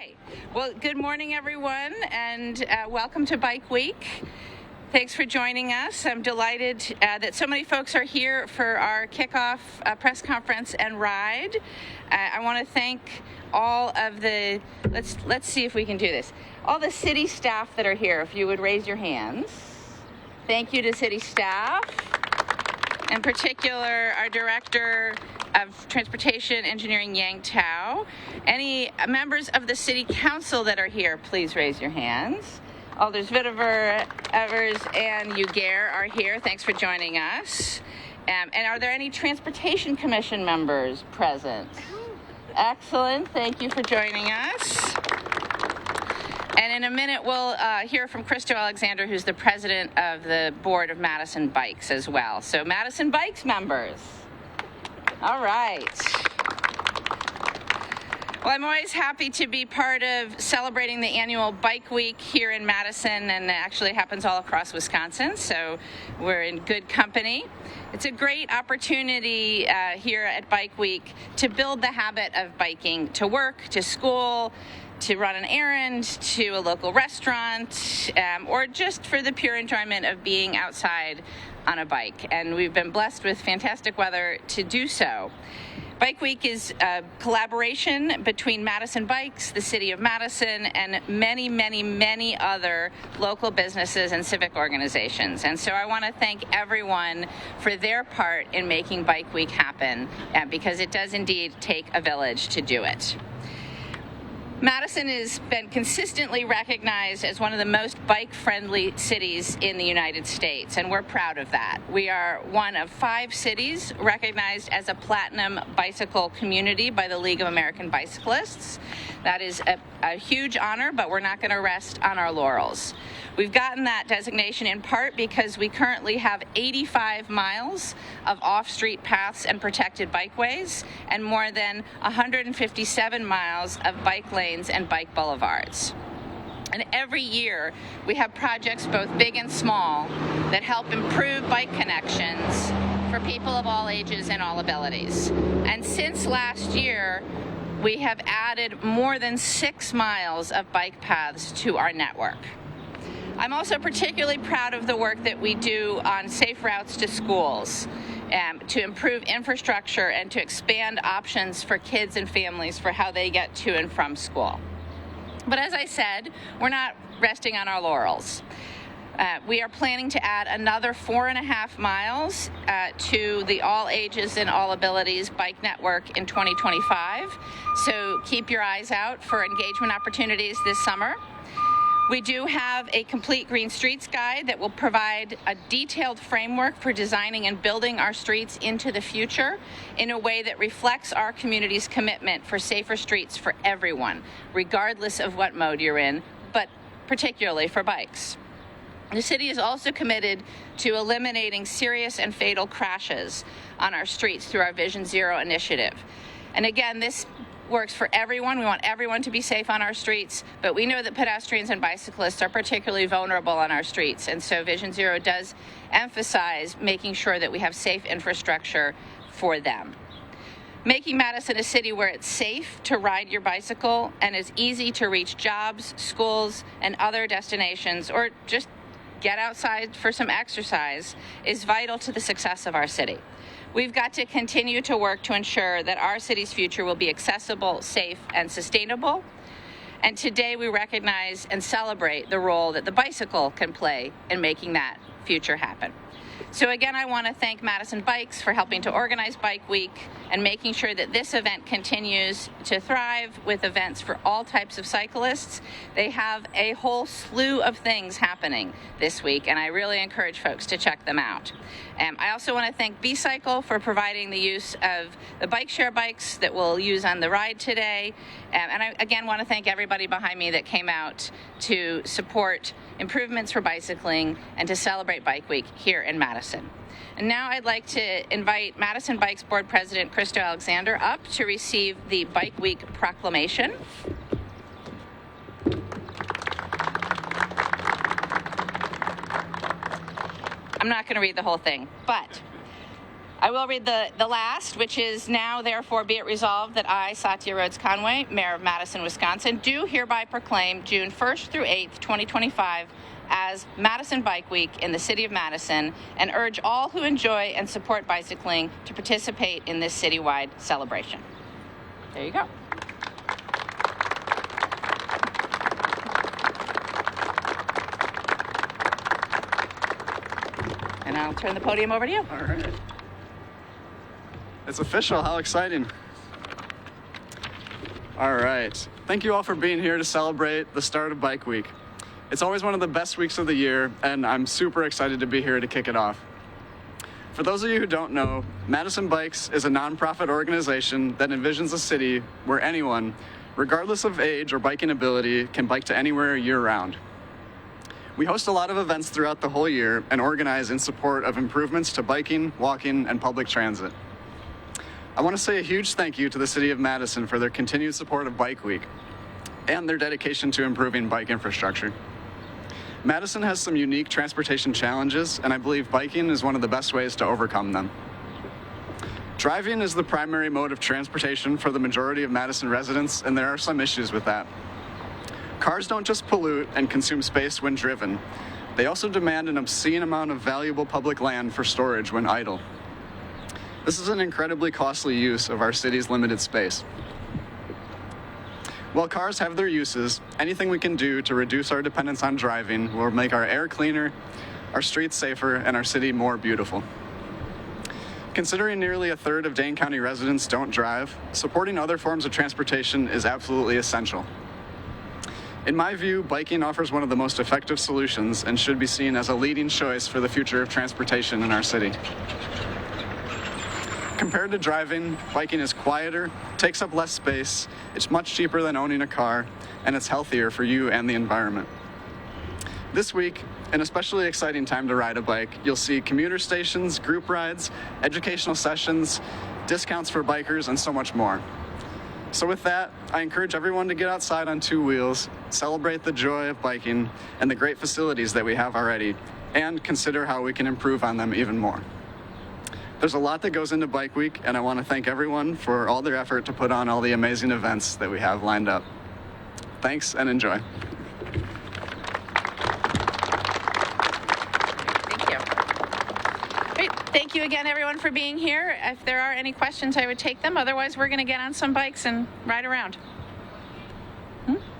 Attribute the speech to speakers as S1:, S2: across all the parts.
S1: Okay, well, good morning, everyone, and welcome to Bike Week. Thanks for joining us. I'm delighted that so many folks are here for our kickoff press conference and ride. I want to thank all of the, let's see if we can do this, all the city staff that are here, if you would raise your hands. Thank you to city staff. In particular, our Director of Transportation Engineering, Yang Tao. Any members of the City Council that are here, please raise your hands. Alders Vitiver, Evers, and Ugair are here. Thanks for joining us. And are there any Transportation Commission members present? Excellent. Thank you for joining us. And in a minute, we'll hear from Christo Alexander, who's the president of the board of Madison Bikes as well. So Madison Bikes members. All right. Well, I'm always happy to be part of celebrating the annual Bike Week here in Madison, and it actually happens all across Wisconsin, so we're in good company. It's a great opportunity here at Bike Week to build the habit of biking to work, to school, to run an errand, to a local restaurant, or just for the pure enjoyment of being outside on a bike. And we've been blessed with fantastic weather to do so. Bike Week is a collaboration between Madison Bikes, the City of Madison, and many, many, many other local businesses and civic organizations. And so I want to thank everyone for their part in making Bike Week happen, because it does indeed take a village to do it. Madison has been consistently recognized as one of the most bike-friendly cities in the United States, and we're proud of that. We are one of 5 cities recognized as a platinum bicycle community by the League of American Bicyclists. That is a huge honor, but we're not going to rest on our laurels. We've gotten that designation in part because we currently have 85 miles of off-street paths and protected bikeways, and more than 157 miles of bike lanes and bike boulevards. And every year, we have projects both big and small that help improve bike connections for people of all ages and all abilities. And since last year, we have added more than 6 miles of bike paths to our network. I'm also particularly proud of the work that we do on safe routes to schools, to improve infrastructure and to expand options for kids and families for how they get to and from school. But as I said, we're not resting on our laurels. We are planning to add another 4.5 miles to the all ages and all abilities bike network in 2025. So keep your eyes out for engagement opportunities this summer. We do have a complete Green Streets Guide that will provide a detailed framework for designing and building our streets into the future in a way that reflects our community's commitment for safer streets for everyone, regardless of what mode you're in, but particularly for bikes. The city is also committed to eliminating serious and fatal crashes on our streets through our Vision Zero initiative. And again, this works for everyone. We want everyone to be safe on our streets, but we know that pedestrians and bicyclists are particularly vulnerable on our streets, and so Vision Zero does emphasize making sure that we have safe infrastructure for them. Making Madison a city where it's safe to ride your bicycle and is easy to reach jobs, schools, and other destinations, or just get outside for some exercise, is vital to the success of our city. We've got to continue to work to ensure that our city's future will be accessible, safe, and sustainable. And today we recognize and celebrate the role that the bicycle can play in making that future happen. So again, I want to thank Madison Bikes for helping to organize Bike Week and making sure that this event continues to thrive with events for all types of cyclists. They have a whole slew of things happening this week, and I really encourage folks to check them out. I also want to thank B-Cycle for providing the use of the bike share bikes that we'll use on the ride today. And I again want to thank everybody behind me that came out to support improvements for bicycling and to celebrate Bike Week here in Madison. And now I'd like to invite Madison Bikes Board President Christo Alexander up to receive the Bike Week proclamation. I'm not going to read the whole thing, but I will read the last, which is now therefore be it resolved that I, Satya Rhodes Conway, Mayor of Madison, Wisconsin, do hereby proclaim June 1st through 8th, 2025 as Madison Bike Week in the city of Madison and urge all who enjoy and support bicycling to participate in this citywide celebration. There you go. And I'll turn the podium over to you.
S2: All right. It's official. How exciting. All right. Thank you all for being here to celebrate the start of Bike Week. It's always one of the best weeks of the year, and I'm super excited to be here to kick it off. For those of you who don't know, Madison Bikes is a nonprofit organization that envisions a city where anyone, regardless of age or biking ability, can bike to anywhere year-round. We host a lot of events throughout the whole year and organize in support of improvements to biking, walking, and public transit. I want to say a huge thank you to the City of Madison for their continued support of Bike Week and their dedication to improving bike infrastructure. Madison has some unique transportation challenges, and I believe biking is one of the best ways to overcome them. Driving is the primary mode of transportation for the majority of Madison residents, and there are some issues with that. Cars don't just pollute and consume space when driven. They also demand an obscene amount of valuable public land for storage when idle. This is an incredibly costly use of our city's limited space. While cars have their uses, anything we can do to reduce our dependence on driving will make our air cleaner, our streets safer, and our city more beautiful. Considering nearly a third of Dane County residents don't drive, supporting other forms of transportation is absolutely essential. In my view, biking offers one of the most effective solutions and should be seen as a leading choice for the future of transportation in our city. Compared to driving, biking is quieter, takes up less space, it's much cheaper than owning a car, and it's healthier for you and the environment. This week, an especially exciting time to ride a bike, you'll see commuter stations, group rides, educational sessions, discounts for bikers, and so much more. So with that, I encourage everyone to get outside on two wheels, celebrate the joy of biking and the great facilities that we have already, and consider how we can improve on them even more. There's a lot that goes into Bike Week, and I want to thank everyone for all their effort to put on all the amazing events that we have lined up. Thanks and enjoy.
S1: Thank you. Great. Thank you again, everyone, for being here. If there are any questions, I would take them. Otherwise, we're going to get on some bikes and ride around.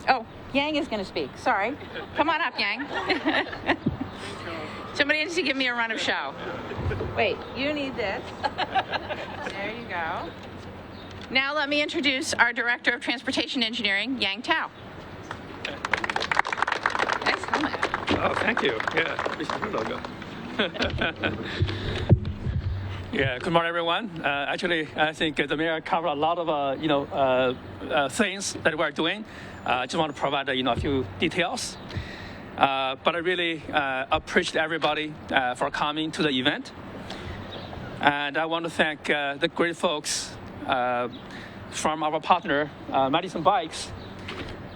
S1: Oh, Yang is going to speak. Sorry. Come on up, Yang. Somebody needs to give me a run of show. Wait, you need this. There you go. Now let me introduce our Director of Transportation Engineering, Yang Tao. Nice helmet.
S3: Oh, thank you. Yeah, this is your logo. Yeah, good morning, everyone. Actually, I think the mayor covered a lot of things that we're doing. I just want to provide a few details. But I really appreciate everybody for coming to the event. And I want to thank the great folks from our partner, Madison Bikes,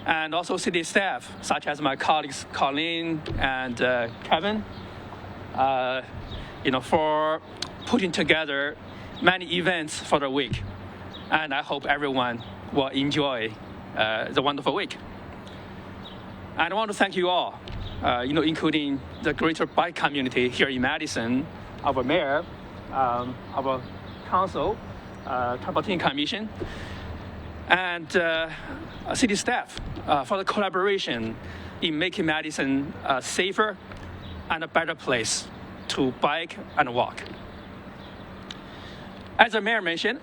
S3: and also city staff, such as my colleagues Colleen and Kevin, for putting together many events for the week. And I hope everyone will enjoy the wonderful week. And I want to thank you all, including the greater bike community here in Madison, our mayor, our council, transportation commission, and city staff for the collaboration in making Madison a safer and a better place to bike and walk. As the mayor mentioned,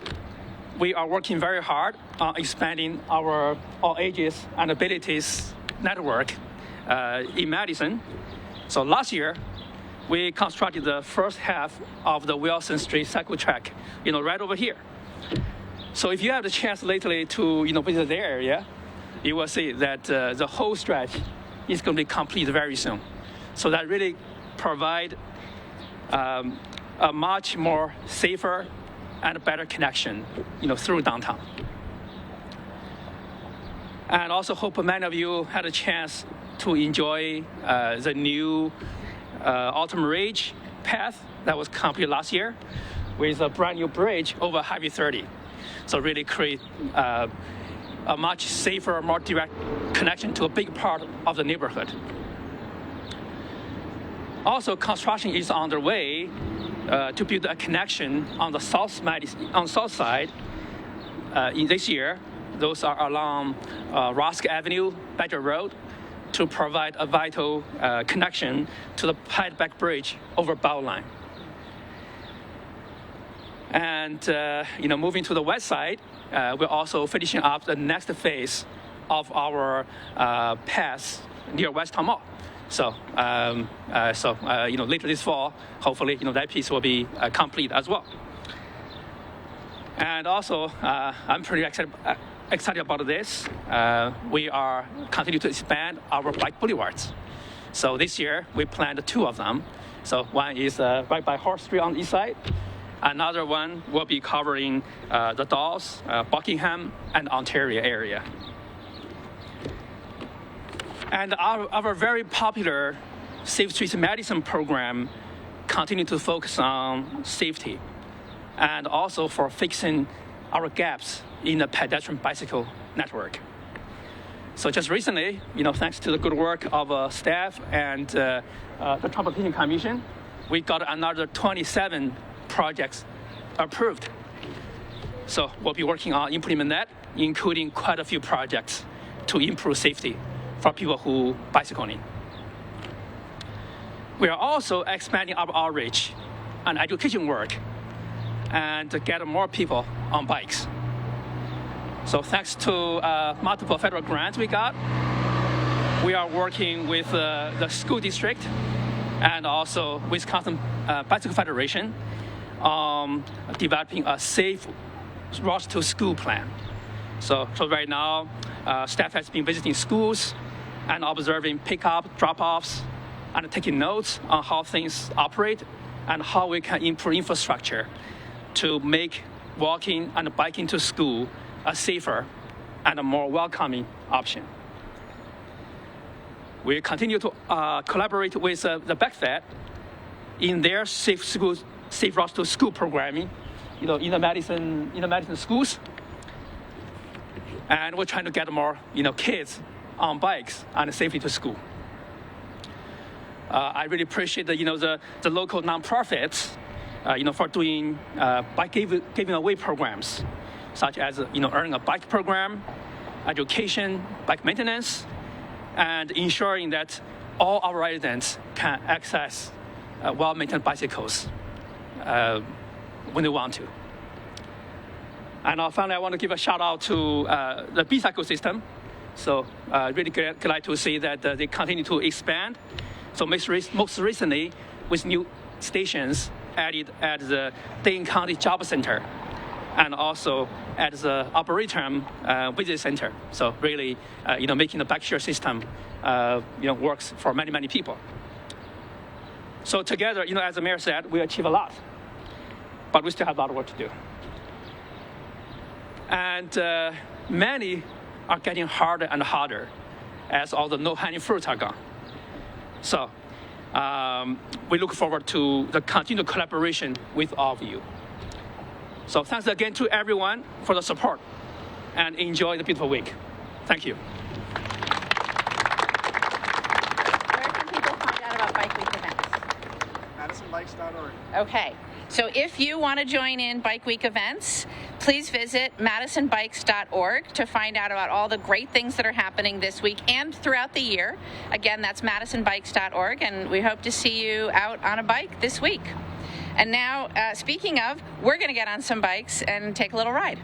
S3: we are working very hard on expanding our all ages and abilities network in Madison. So last year, we constructed the first half of the Wilson Street cycle track, right over here. So if you have the chance lately to, visit the area, you will see that the whole stretch is going to be complete very soon. So that really provide a much more safer and better connection, through downtown. And also hope many of you had a chance to enjoy the new Autumn Ridge path that was completed last year. with a brand new bridge over Highway 30. So really create a much safer, more direct connection to a big part of the neighborhood. Also, construction is underway to build a connection on the south side in this year. Those are along Rusk Avenue, Badger Road, to provide a vital connection to the Piedback Bridge over Bowline. And moving to the west side, we're also finishing up the next phase of our path near West Town Mall. So, later this fall, hopefully, that piece will be complete as well. And also, I'm pretty excited about this. We are continuing to expand our bike boulevards. So this year, we planned 2 of them. So one is right by Horse Street on the east side. Another one will be covering the Dawes, Buckingham, and Ontario area. And our very popular Safe Streets Madison program continue to focus on safety and also for fixing our gaps in the pedestrian bicycle network. So just recently, thanks to the good work of staff and the Transportation Commission, we got another 27 projects approved. So we'll be working on implementing that, including quite a few projects to improve safety for people who bicycling. We are also expanding our outreach and education work and to get more people on bikes. So thanks to multiple federal grants we got, we are working with the school district and also Wisconsin Bicycle Federation on developing a safe route to school plan. So right now, staff has been visiting schools and observing pickup, drop-offs, and taking notes on how things operate and how we can improve infrastructure to make walking and biking to school a safer and a more welcoming option. We continue to collaborate with the BECFED in their safe routes to school programming, in the Madison schools, and we're trying to get more, kids on bikes and safely to school. I really appreciate the local nonprofits, for doing bike giving away programs, such as earning a bike program, education, bike maintenance, and ensuring that all our residents can access well-maintained bicycles when they want to. And finally, I want to give a shout out to the B-Cycle system. So really glad to see that they continue to expand. So most recently, with new stations added at the Dane County Job Center and also at the Arboretum Visit Center. So really, making the bike share system, works for many, many people. So together, as the mayor said, we achieve a lot, but we still have a lot of work to do. And many are getting harder and harder as all the no-hanging fruits are gone. So we look forward to the continued collaboration with all of you. So thanks again to everyone for the support and enjoy the beautiful week. Thank you.
S1: Where can people find out about Bike Week events?
S2: MadisonBikes.org.
S1: Okay, so if you want to join in Bike Week events, please visit MadisonBikes.org to find out about all the great things that are happening this week and throughout the year. Again, that's MadisonBikes.org, and we hope to see you out on a bike this week. And now, speaking of, we're going to get on some bikes and take a little ride.